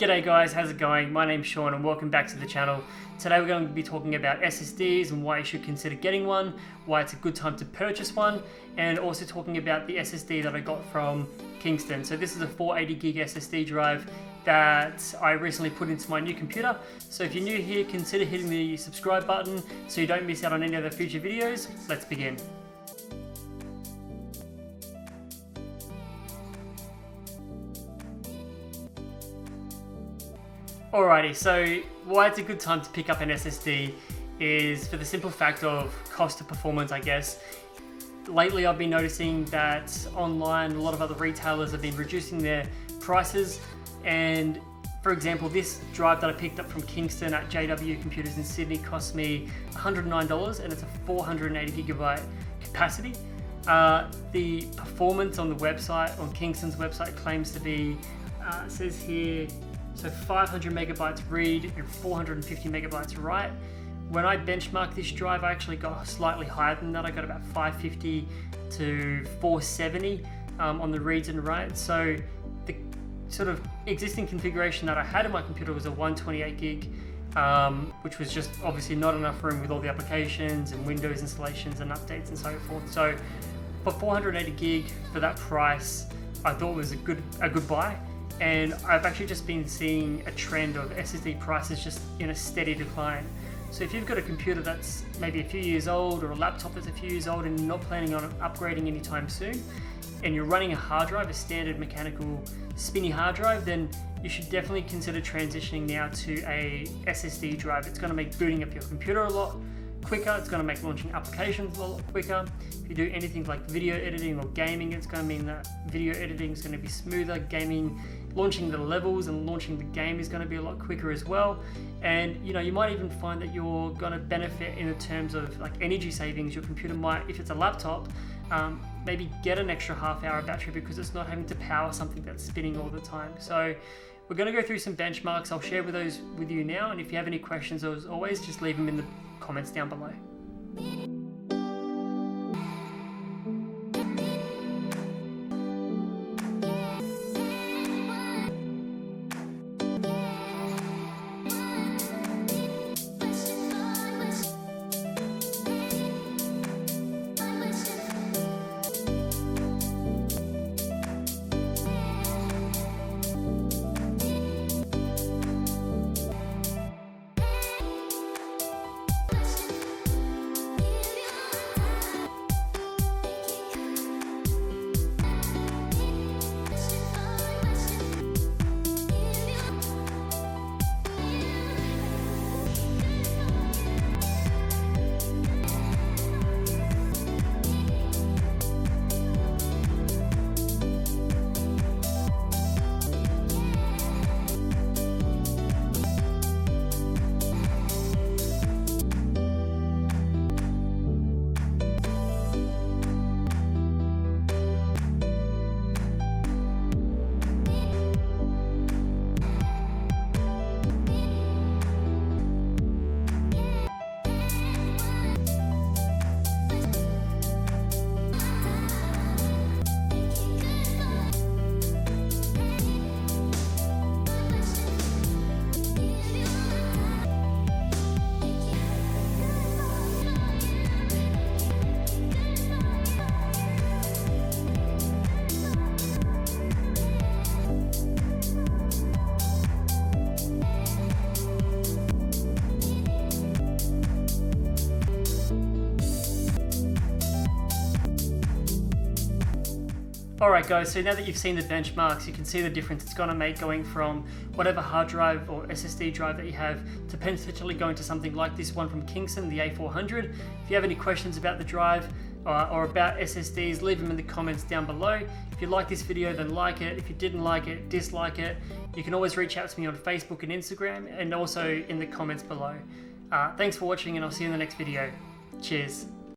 G'day guys, how's it going? My name's Sean and welcome back to the channel. Today we're going to be talking about SSDs and why you should consider getting one, why it's a good time to purchase one, and also talking about the SSD that I got from Kingston. So this is a 480GB SSD drive that I recently put into my new computer. So if you're new here, consider hitting the subscribe button so you don't miss out on any of the future videos. Let's begin. Alrighty, so why it's a good time to pick up an SSD is for the simple fact of cost to performance, I guess. Lately I've been noticing that online a lot of other retailers have been reducing their prices, and for example this drive that I picked up from Kingston at JW Computers in Sydney cost me $109 and it's a 480GB capacity. The performance on the website, on Kingston's website, claims to be, it says here, so 500 megabytes read and 450 megabytes write. When I benchmarked this drive, I actually got slightly higher than that. I got about 550 to 470 on the reads and writes. So the sort of existing configuration that I had in my computer was a 128 gig, which was just obviously not enough room with all the applications and Windows installations and updates and so forth. So for 480 gig for that price, I thought was a good buy. And I've actually just been seeing a trend of SSD prices just in a steady decline. So if you've got a computer that's maybe a few years old or a laptop that's a few years old and you're not planning on upgrading anytime soon, and you're running a hard drive, a standard mechanical spinny hard drive, then you should definitely consider transitioning now to a SSD drive. It's going to make booting up your computer a lot quicker. It's going to make launching applications a lot quicker. If you do anything like video editing or gaming, it's going to mean that video editing is going to be smoother. Gaming, launching the levels and launching the game is going to be a lot quicker as well. And you know, you might even find that you're going to benefit in the terms of like energy savings. Your computer might, if it's a laptop, maybe get an extra half-hour battery because it's not having to power something that's spinning all the time. So we're going to go through some benchmarks. I'll share those with you now, and if you have any questions, as always, just leave them in the comments down below. Alright guys, so now that you've seen the benchmarks, you can see the difference it's going to make going from whatever hard drive or SSD drive that you have to potentially going to something like this one from Kingston, the A400. If you have any questions about the drive or about SSDs, leave them in the comments down below. If you like this video, then like it. If you didn't like it, dislike it. You can always reach out to me on Facebook and Instagram, and also in the comments below. Thanks for watching, and I'll see you in the next video. Cheers.